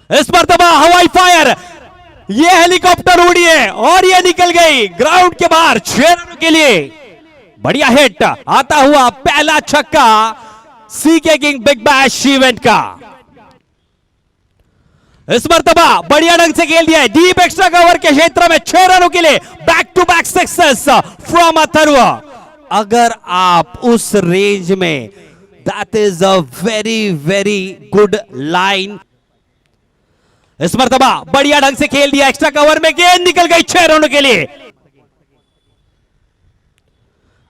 इस मर्तबा हवाई फायर, ये हेलीकॉप्टर उड़ी है और ये निकल गई ग्राउंड के बाहर 6 रनों के लिए। बढ़िया हिट, आता हुआ पहला छक्का CK king Big Bash event का। इस मर्तबा बढ़िया ढंग से खेल दिया है डीप एक्स्ट्रा कवर के क्षेत्र में 6 रनों के लिए। Back to back success from Atharva. अगर आप उस रेंज में, that is a very very good line. इस मर्तबा बढ़िया ढंग से खेल दिया एक्स्ट्रा कवर में, गेंद निकल गई 6 रनों के लिए।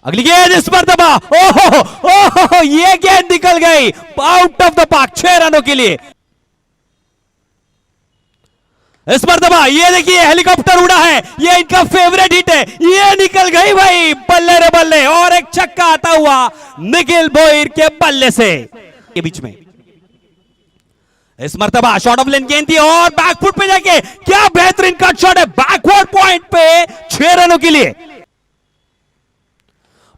अगली गेंद इस मर्तबा, ओहो ओहो, ये गेंद निकल गई आउट ऑफ द पार्क 6 रनों के लिए। इस मर्तबा ये देखिए हेलीकॉप्टर उड़ा है, ये इनका फेवरेट हिट है, ये निकल गई भाई बल्ले रे बल्ले, और एक छक्का आता हुआ निखिल भोईर के बल्ले से के बीच में। इस मर्तबा शॉट ऑफ लेन गेंद थी और बैकफुट पे जाके क्या बेहतरीन कट शॉट है बैकवर्ड पॉइंट पे 6 रनों के लिए।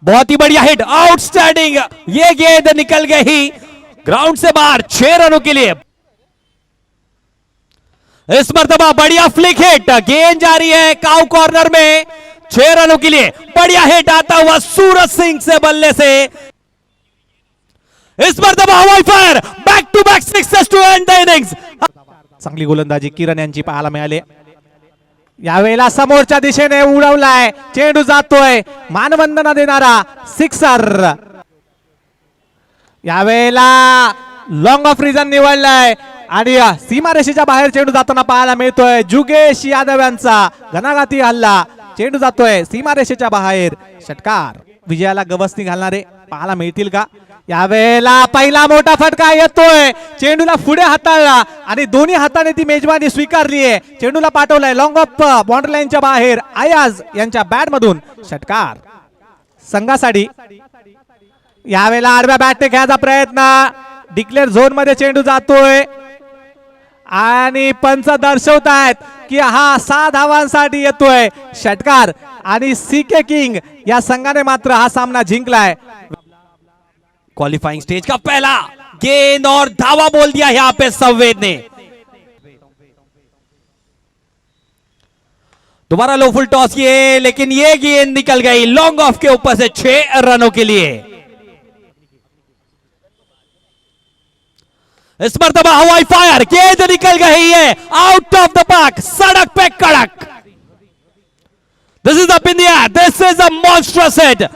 बहुत ही बढ़िया हिट, आउटस्टैंडिंग, ये गेंद निकल गई ग्राउंड से बाहर 6 रनों के लिए। इस मर्तबा बढ़िया फ्लिक हिट, गेंद जा रही है काउ कॉर्नर में 6 रनों के लिए। बढ़िया हिट आता हुआ सूरज सिंह से बल्ले से। इस मर्तबा हवाई fire, back to back sixes to end the innings. चांगली गोलंदाजी किरण यांची पाहायला मिळाली। यावेळेला समोरच्या दिशेने उडवलाय, चेंडू जातोय, मानवंदना देणारा सिक्सर। यावेळेला लॉंग ऑफ रिजन निवडलाय आणि सीमारेषेच्या बाहेर चेंडू जाताना पाहायला मिळतोय जुगेश यादव यांचा घणाघाती हल्ला, चेंडू जातोय सीमारेषेच्या बाहेर, षटकार। विजयाला गवसणी घालणारे पाहायला मिळतील का? यावेळेला पहिला मोठा फटका येतोय, चेंडूला पुढे हाताळला आणि दोन्ही हाताने ती मेजबानी स्वीकारली आहे, चेंडूला पाठवलाय लॉंग ऑफ बाउंड्री लाईनच्या बाहेर, अयाज यांच्या बॅट मधून षटकार संघासाठी। यावेळेला आडव्या बॅटने खेळायचा प्रयत्न, डिक्लेअर झोन मध्ये चेंडू जातोय आणि पंच दर्शवतायत की हा 6 धावांसाठी येतोय षटकार, आणि सीके किंग या संघाने मात्र हा सामना जिंकलाय। क्वालिफाइंग स्टेज का पहला गेंद और धावा बोल दिया यहां पे संवेद ने। दोबारा लो फुल टॉस किए, लेकिन ये गेंद निकल गई लॉन्ग ऑफ के ऊपर से 6 रनों के लिए। इस मर्तबा हवाई फायर, गेंद निकल गई है आउट ऑफ द पार्क, सड़क पे कड़क। This is up in the air, this is a monstrous hit,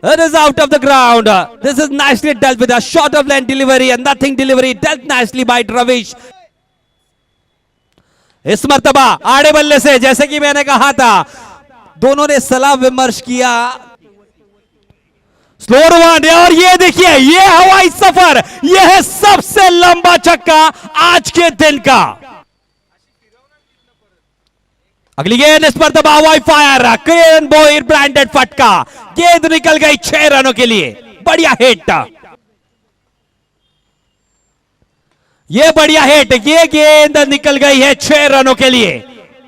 it is out of the ground. This is nicely dealt with a short of lane delivery and nothing delivery dealt nicely by Ravish. इस मर्तबा आड़े बल्ले से, जैसे कि मैंने कहा था, दोनों ने सलाह विमर्श किया, स्लोर वन, और ये देखिए ये हवाई सफर, ये है सबसे लंबा छक्का आज के दिन का। अगली गेंद इस मर्तबा हवाई फायर, किरण भोईर ब्रांडेड फटका, गेंद निकल गई 6 रनों के लिए। बढ़िया हिट, ये बढ़िया हिट, ये गेंद निकल गई है 6 रनों के लिए।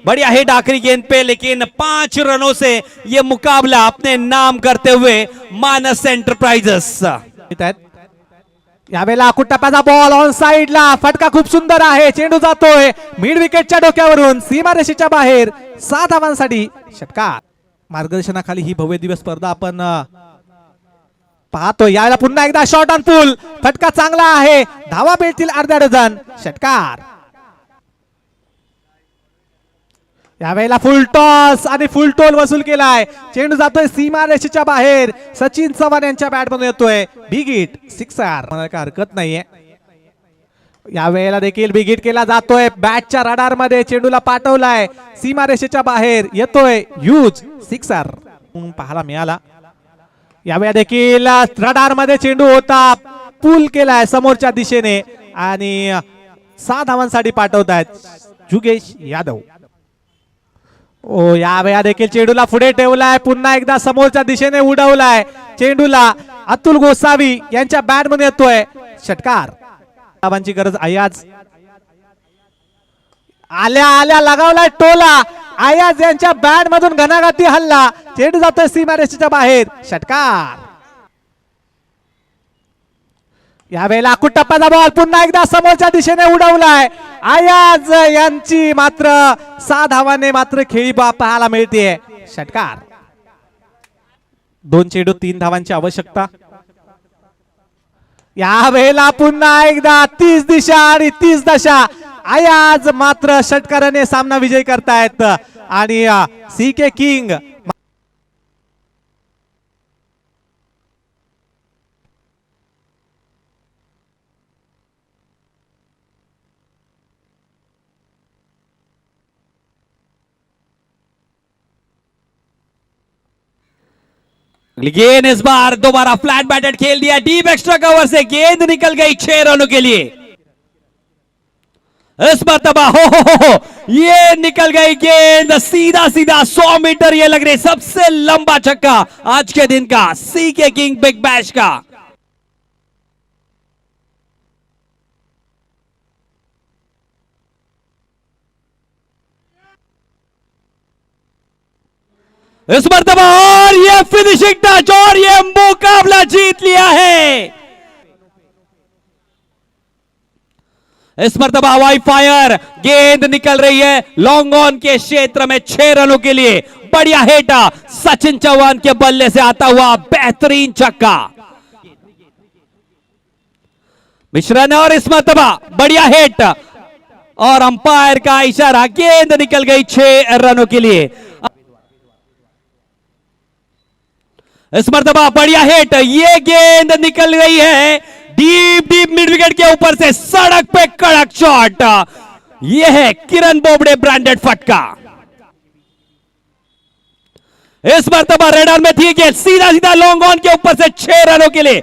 बढ़िया हिट आखिरी गेंद पे, लेकिन 5 रनों से ये मुकाबला अपने नाम करते हुए मानस एंटरप्राइजेस। यावेळेला कुट्टाप्याचा बॉल ऑन साइडला, फटका खूप सुंदर आहे, चेंडू जातोय मिड विकेटच्या डोक्यावरून सीमारेषेच्या बाहेर 7 धावांसाठी षटकार। मार्गदर्शनाखाली ही भव्य दिवस स्पर्धा आपण पाहतोय। यावेळेला पुन्हा एकदा शॉट ऑन पुल, फटका चांगला आहे, धावा भेटतील अर्धा डझन, षटकार। यावेळेला फुल टॉस आणि फुल टोल वसूल केलाय, चेंडू जातोय सीमारेषेच्या बाहेर, सचिन चव्हाण यांच्या बॅट मधून येतोय बिग हिट, सिक्सर, म्हणायला हरकत नाहीये। यावेळेला देखील बिग हिट केला जातोय, बॅटच्या रडार मध्ये चेंडूला पाठवलाय, सीमारेषेच्या बाहेर येतोय ह्यूज, सिक्सर पाहायला मिळाला। यावेळेला देखील रडार मध्ये चेंडू होता, पुल केलाय समोरच्या दिशेने आणि 6 धावांसाठी पाठवतायत जुगेश यादव। ओ यावेळेला देखील चेंडूला पुढे ठेवलाय, पुन्हा एकदा समोरच्या दिशेने उडवलाय, चेंडूला अतुल गोसावी यांच्या बॅट मध्ये येतोय षटकार। धावांची गरज अयाज, आल्या आल्या लगावलाय टोला, अयाज यांच्या बॅट मधून घणाघाती हल्ला, चेंडू जातोय सीमारेषेच्या बाहेर, षटकार। यावेळेला कुट्टप्पाचा बॉल पुन्हा एकदा समोरच्या दिशेने उडवलाय. अयाज यांची मात्र 6 धावाने मात्र खेळी पाहायला मिळते. षटकार. 2 चेंडू 3 धावांची आवश्यकता. यावेळेला पुन्हा एकदा 30 दिशा आणि 30 दशा. अयाज मात्र षटकाराने सामना विजय करतायत आणि सी के किंग गेंद इस बार दोबारा फ्लैट बैटेड खेल दिया डीप एक्स्ट्रा कवर से. गेंद निकल गई 6 रनों के लिए. इस मरतबा हो ये निकल गई गेंद सीधा सीधा 100 मीटर. ये लग रही सबसे लंबा छक्का आज के दिन का सी के किंग बिग बैश का. इस मरतबा और ये फिनिशिंग टच और ये मुकाबला जीत लिया है. इस मरतबा हवाई फायर. गेंद निकल रही है लॉन्ग ऑन के क्षेत्र में 6 रनों के लिए. बढ़िया हेटा सचिन चौहान के बल्ले से आता हुआ बेहतरीन छक्का. मिश्रा ने और इस मरतबा बढ़िया हिट और अंपायर का इशारा. गेंद निकल गई 6 रनों के लिए. इस मरतबा बढ़िया हिट. ये गेंद निकल गई है डीप डीप मिड विकेट के ऊपर से. सड़क पे कड़क शॉट. ये है किरण बोबड़े ब्रांडेड फटका. इस मरतबा रेडर में थी गेंद सीधा सीधा लॉन्ग ऑन के ऊपर से 6 रनों के लिए.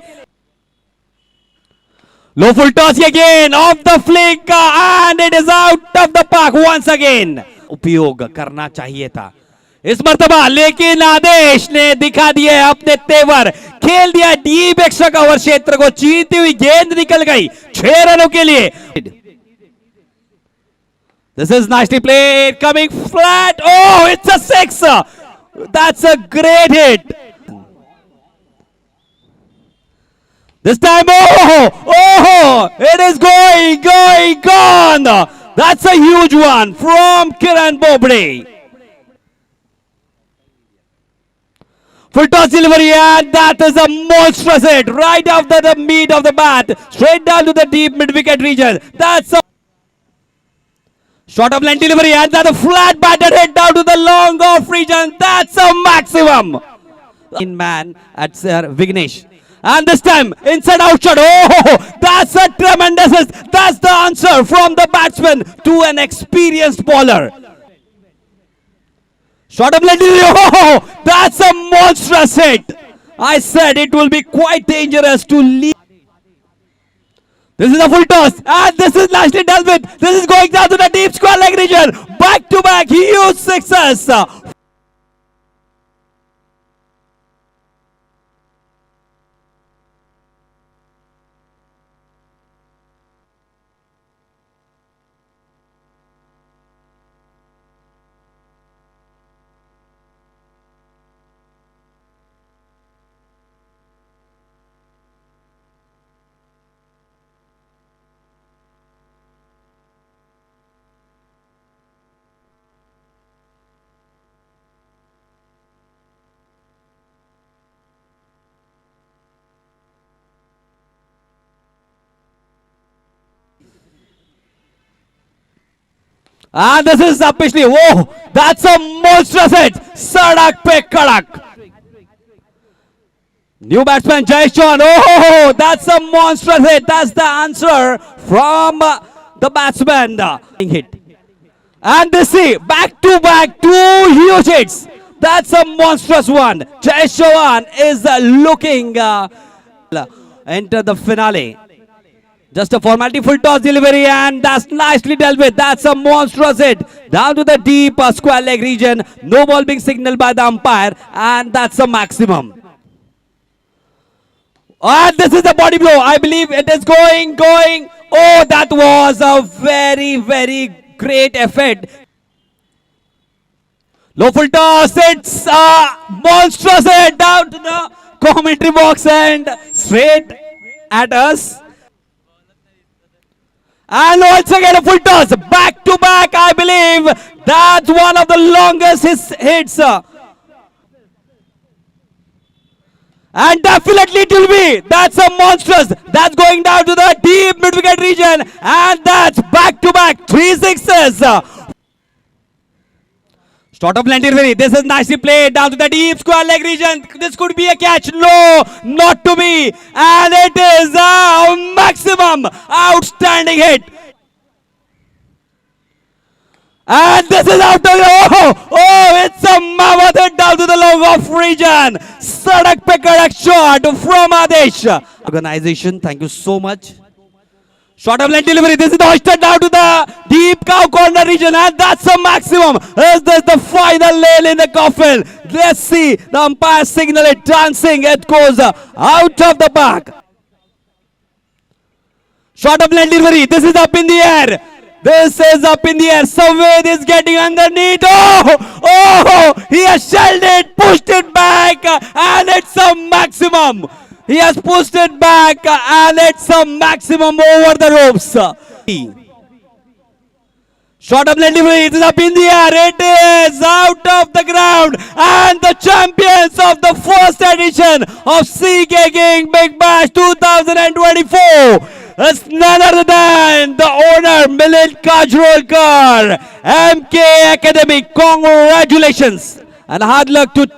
Low full toss. ये गेंद off the flick and it is out of the park once again. उपयोग करना चाहिए था इस मरतबा, लेकिन आदेश ने दिखा दिए अपने तेवर. खेल दिया डीप एक्स्ट्रा कवर क्षेत्र को. चीरती हुई गेंद निकल गई 6 रनों के लिए. This is nicely played coming flat. Oh it's a 6. That's a great hit. This time, it is gone. That's a huge one from Kiran Bobde. Full toss delivery, and that is a monstrous hit right after the meat of the bat, straight down to the deep mid-wicket region. That's a short of line delivery, and that's a flat batted hit down to the long off region. That's a maximum. In man at Sir Vignesh. And this time, inside out shot. Oh, that's a tremendous hit. That's the answer from the batsman to an experienced bowler. Shot of lady. Oh, that's a monstrous hit. I said it will be quite dangerous to leave. This is a full toss, and this is nicely dealt with. This is going down to the deep square leg region. Back to back, huge success. And this is officially, whoa, that's a monstrous hit. Sadak pe kadak. New batsman Jayesh Chauhan. Oh, that's a monstrous hit. That's the answer from the batsman. Hit. And this see, back to back, 2 huge hits. That's a monstrous one. Jayesh Chauhan is looking enter the finale. Just a formality, full toss delivery, and that's nicely dealt with. That's a monstrous hit down to the deep square leg region. No ball being signaled by the umpire, and that's a maximum. And this is a body blow. I believe it is going. Oh, that was a very, very great effort. Low full toss. It's a monstrous hit down to the commentary box and straight at us. And once again a full toss, back to back. I believe that's one of the longest hits. And definitely it will be. That's a monstrous. That's going down to the deep mid wicket region. And that's back to back 3 sixes. Short of Lentirveri. This is nicely played down to the deep square leg region. This could be a catch. No, not to be. And it is a maximum outstanding hit. And this is out of it's a mammoth hit down to the long off region. Sadak pe kadak shot from Adesh. Organization, thank you so much. Short of length delivery. This is hoisted down to the deep cow corner region, and that's a maximum. Is this the final nail in the coffin? Let's see. The umpire signal it dancing. It goes out of the park. Short of length delivery. This is up in the air. This is up in the air. Saved is getting underneath. Oh! He has shelled it, pushed it back, and it's a maximum. He has pushed it back, and it's a maximum over the ropes. Shot of delivery. It is up in the air. It is out of the ground, and the champions of the first edition of CK King Big Bash 2024. It's none other than the owner Milind Kajrolkar, MK Academy. Congratulations and hard luck to